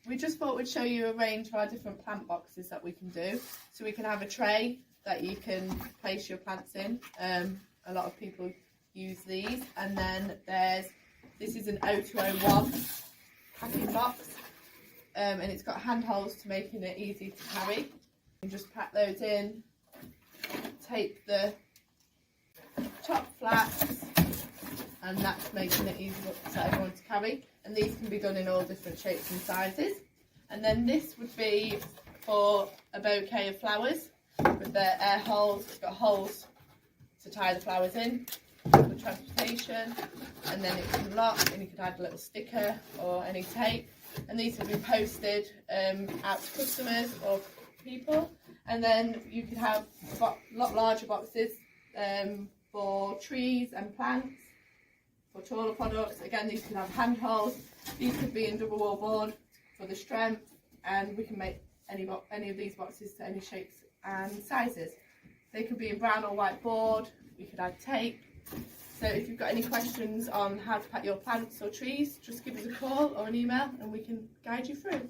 we just thought we'd show you a range of our different plant boxes that we can do. So we can have a tray that you can place your plants in. A lot of people use these. And then this is an 0201 packing box. And it's got handholds to making it easy to carry. You can just pack those in, tape the top flaps, and that's making it easy for everyone to carry. And these can be done in all different shapes and sizes. And then this would be for a bouquet of flowers with the air holes. It's got holes to tie the flowers in for transportation, and then it can lock, and you could add a little sticker or any tape. And these would be posted out to customers or people. And then you could have a lot larger boxes for trees and plants, for taller products. Again, these could have handholds. These could be in double wall board for the strength, and we can make any of these boxes to any shapes and sizes. They could be in brown or white board. We could add tape. So if you've got any questions on how to pack your plants or trees, just give us a call or an email and we can guide you through.